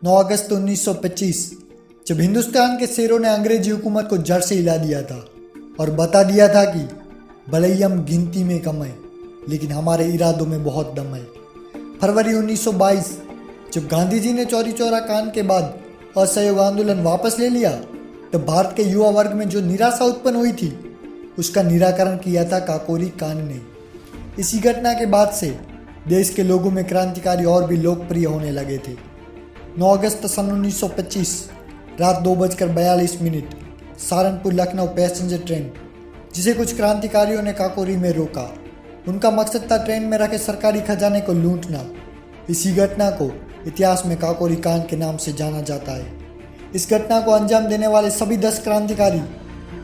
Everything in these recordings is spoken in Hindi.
9 अगस्त 1925 जब हिंदुस्तान के शेरों ने अंग्रेजी हुकूमत को जड़ से हिला दिया था और बता दिया था कि भले ही हम गिनती में कम हैं, लेकिन हमारे इरादों में बहुत दम है। फरवरी 1922 जब गांधी जी ने चौरी चौरा कांड के बाद असहयोग आंदोलन वापस ले लिया, तब भारत के युवा वर्ग में जो निराशा उत्पन्न हुई थी, उसका निराकरण किया था काकोरी कांड ने। इसी घटना के बाद से देश के लोगों में क्रांतिकारी और भी लोकप्रिय होने लगे थे। 9 अगस्त सन 1925 रात 2:42 सहारनपुर लखनऊ पैसेंजर ट्रेन, जिसे कुछ क्रांतिकारियों ने काकोरी में रोका। उनका मकसद था ट्रेन में रखे सरकारी खजाने को लूटना। इसी घटना को इतिहास में काकोरी कांड के नाम से जाना जाता है। इस घटना को अंजाम देने वाले सभी 10 क्रांतिकारी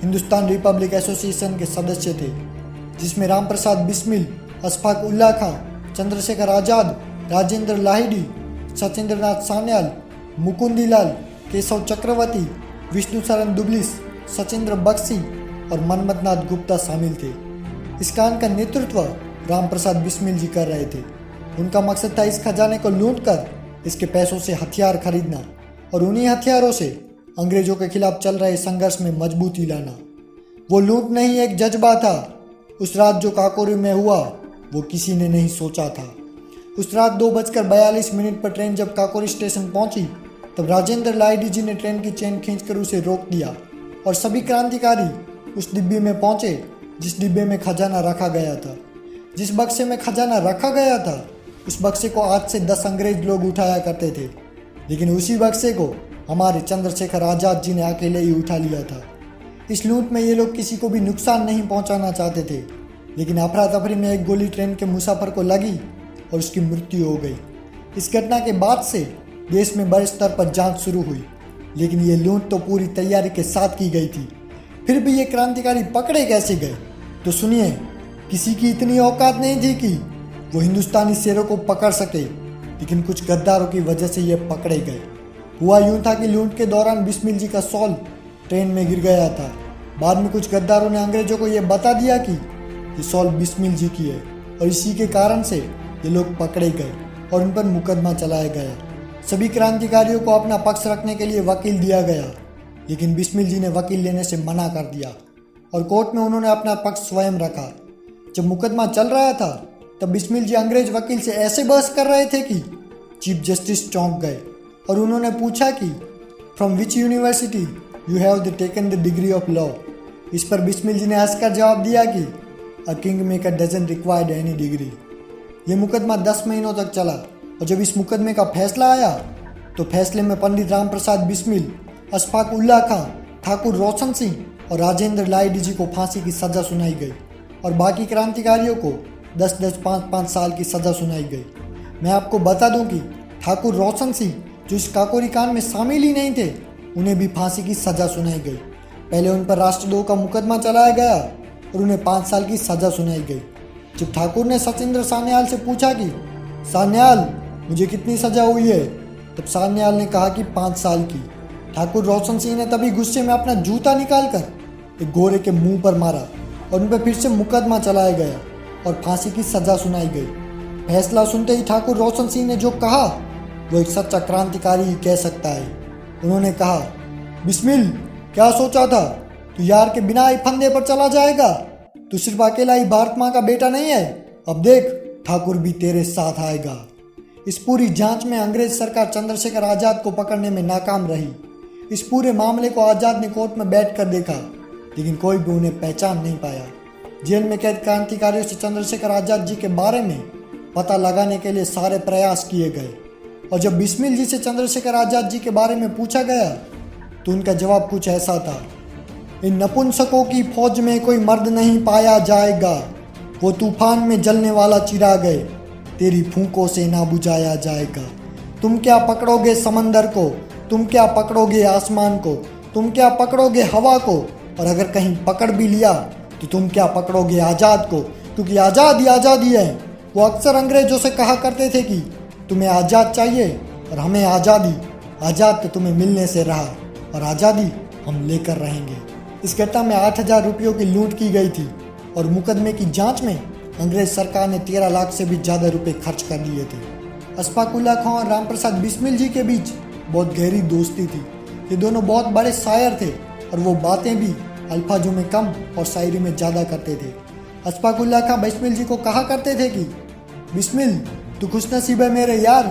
हिंदुस्तान रिपब्लिक एसोसिएशन के सदस्य थे, जिसमें राम प्रसाद बिस्मिल, अशफाक उल्लाह खां, चंद्रशेखर आज़ाद, राजेंद्र लाहिड़ी, सत्येंद्रनाथ सान्याल, मुकुंदीलाल, केशव चक्रवर्ती, विष्णु शरण दुबलिस, सचिंद्र बख्शी और मनमथनाथ गुप्ता शामिल थे। इस कांड का नेतृत्व राम प्रसाद बिस्मिल जी कर रहे थे। उनका मकसद था इस खजाने को लूटकर इसके पैसों से हथियार खरीदना और उन्हीं हथियारों से अंग्रेजों के खिलाफ चल रहे संघर्ष में मजबूती लाना। वो लूट नहीं, एक जज्बा था। उस रात जो काकोरी में हुआ, वो किसी ने नहीं सोचा था। उस रात 2:42 पर ट्रेन जब काकोरी स्टेशन पहुंची, तब राजेंद्र लाहिड़ी जी ने ट्रेन की चेन खींचकर उसे रोक दिया और सभी क्रांतिकारी उस डिब्बे में पहुंचे जिस डिब्बे में खजाना रखा गया था। जिस बक्से में खजाना रखा गया था, उस बक्से को आज से 10 अंग्रेज लोग उठाया करते थे, लेकिन उसी बक्से को हमारे चंद्रशेखर आज़ाद जी ने अकेले ही उठा लिया था। इस लूट में ये लोग किसी को भी नुकसान नहीं पहुंचाना चाहते थे, लेकिन अफरा तफरी में एक गोली ट्रेन के मुसाफिर को लगी और उसकी मृत्यु हो गई। इस घटना के बाद से देश में बड़े स्तर पर जांच शुरू हुई, लेकिन ये लूट तो पूरी तैयारी के साथ की गई थी। फिर भी ये क्रांतिकारी पकड़े कैसे गए? तो सुनिए, किसी की इतनी औकात नहीं थी कि वो हिंदुस्तानी शेरों को पकड़ सके, लेकिन कुछ गद्दारों की वजह से ये पकड़े गए। हुआ यूं था कि लूट के दौरान बिस्मिल जी का शॉल ट्रेन में गिर गया था। बाद में कुछ गद्दारों ने अंग्रेजों को ये बता दिया कि ये शॉल बिस्मिल जी की है, और इसी के कारण से ये लोग पकड़े गए और उन पर मुकदमा चलाया गया। सभी क्रांतिकारियों को अपना पक्ष रखने के लिए वकील दिया गया, लेकिन बिस्मिल जी ने वकील लेने से मना कर दिया और कोर्ट में उन्होंने अपना पक्ष स्वयं रखा। जब मुकदमा चल रहा था, तब बिस्मिल जी अंग्रेज वकील से ऐसे बहस कर रहे थे कि चीफ जस्टिस चौंक गए और उन्होंने पूछा कि from which university you have taken the degree of law. इस पर बिस्मिल जी ने हंसकर जवाब दिया कि a king maker doesn't required any degree. ये मुकदमा 10 महीनों तक चला और जब इस मुकदमे का फैसला आया, तो फैसले में पंडित राम प्रसाद बिस्मिल, अशफाक उल्लाह खां, ठाकुर रोशन सिंह और राजेंद्र लाहिड़ी जी को फांसी की सज़ा सुनाई गई और बाकी क्रांतिकारियों को 10-10, 5-5 साल की सज़ा सुनाई गई। मैं आपको बता दूं कि ठाकुर रोशन सिंह, जो इस काकोरी कांड में शामिल ही नहीं थे, उन्हें भी फांसी की सज़ा सुनाई गई। पहले उन पर राष्ट्रद्रोह का मुकदमा चलाया गया और उन्हें 5 साल की सज़ा सुनाई गई। जब ठाकुर ने सचिंद्र सान्याल से पूछा कि सान्याल, मुझे कितनी सज़ा हुई है, तब सान्याल ने कहा कि 5 साल की। ठाकुर रोशन सिंह ने तभी गुस्से में अपना जूता निकालकर एक गोरे के मुंह पर मारा और उन पर फिर से मुकदमा चलाया गया और फांसी की सज़ा सुनाई गई। फैसला सुनते ही ठाकुर रोशन सिंह ने जो कहा, वो एक सच्चा क्रांतिकारी ही कह सकता है। उन्होंने कहा, बिस्मिल, क्या सोचा था? तू यार के बिना ही फंदे पर चला जाएगा? तू सिर्फ अकेला ही भारत माँ का बेटा नहीं है। अब देख, ठाकुर भी तेरे साथ आएगा। इस पूरी जांच में अंग्रेज सरकार चंद्रशेखर आज़ाद को पकड़ने में नाकाम रही। इस पूरे मामले को आज़ाद ने कोर्ट में बैठकर देखा, लेकिन कोई भी उन्हें पहचान नहीं पाया। जेल में कैद क्रांतिकारियों से चंद्रशेखर आज़ाद जी के बारे में पता लगाने के लिए सारे प्रयास किए गए, और जब बिस्मिल जी से चंद्रशेखर आज़ाद जी के बारे में पूछा गया, तो उनका जवाब कुछ ऐसा था, इन नपुंसकों की फौज में कोई मर्द नहीं पाया जाएगा। वो तूफान में जलने वाला चिराग है, तेरी फूंकों से ना बुझाया जाएगा। तुम क्या पकड़ोगे समंदर को, तुम क्या पकड़ोगे आसमान को, तुम क्या पकड़ोगे हवा को, और अगर कहीं पकड़ भी लिया तो तुम क्या पकड़ोगे आज़ाद को, क्योंकि आज़ादी आज़ादी है। वो अक्सर अंग्रेजों से कहा करते थे कि तुम्हें आज़ाद चाहिए और हमें आज़ादी। आज़ाद तो तुम्हें मिलने से रहा और आज़ादी हम लेकर रहेंगे। इस घटना में 8,000 रुपयों की लूट की गई थी और मुकदमे की जांच में अंग्रेज सरकार ने 13 लाख से भी ज़्यादा रुपए खर्च कर दिए थे। अशफाक उल्लाह खां और राम प्रसाद बिस्मिल जी के बीच बहुत गहरी दोस्ती थी। ये दोनों बहुत बड़े शायर थे और वो बातें भी अल्फाजों में कम और शायरी में ज़्यादा करते थे। अशफाकुल्लाह खां बिस्मिल जी को कहा करते थे कि बिस्मिल, तू खुशनसीब है मेरे यार,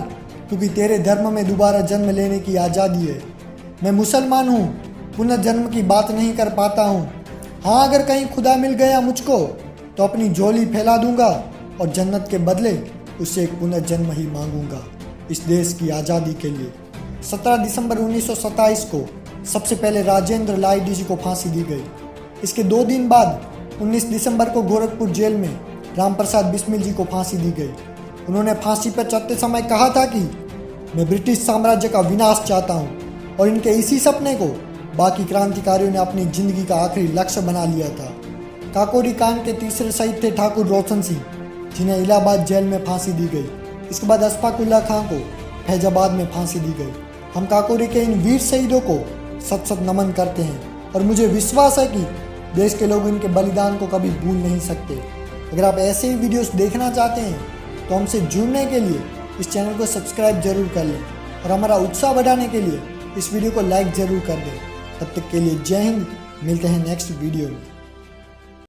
क्योंकि तेरे धर्म में दोबारा जन्म लेने की आज़ादी है। मैं मुसलमान हूँ, पुनर्जन्म की बात नहीं कर पाता हूँ। हाँ, अगर कहीं खुदा मिल गया मुझको तो अपनी झोली फैला दूंगा और जन्नत के बदले उससे एक पुनर्जन्म ही मांगूंगा इस देश की आज़ादी के लिए। 17 दिसंबर 1927 को सबसे पहले राजेंद्र लाहिड़ी जी को फांसी दी गई। इसके 2 दिन बाद 19 दिसंबर को गोरखपुर जेल में रामप्रसाद बिस्मिल जी को फांसी दी गई। उन्होंने फांसी पर चढ़ते समय कहा था कि मैं ब्रिटिश साम्राज्य का विनाश चाहता हूँ, और इनके इसी सपने को बाकी क्रांतिकारियों ने अपनी जिंदगी का आखिरी लक्ष्य बना लिया था। काकोरी कांड के तीसरे शहीद थे ठाकुर रोशन सिंह, जिन्हें इलाहाबाद जेल में फांसी दी गई। इसके बाद अशफाकुल्लाह खां को फैजाबाद में फांसी दी गई। हम काकोरी के इन वीर शहीदों को सत सत नमन करते हैं और मुझे विश्वास है कि देश के लोग इनके बलिदान को कभी भूल नहीं सकते। अगर आप ऐसे ही वीडियोस देखना चाहते हैं तो हमसे जुड़ने के लिए इस चैनल को सब्सक्राइब जरूर कर लें और हमारा उत्साह बढ़ाने के लिए इस वीडियो को लाइक जरूर कर दें। तब तक के लिए जय हिंद, मिलते हैं नेक्स्ट वीडियो में।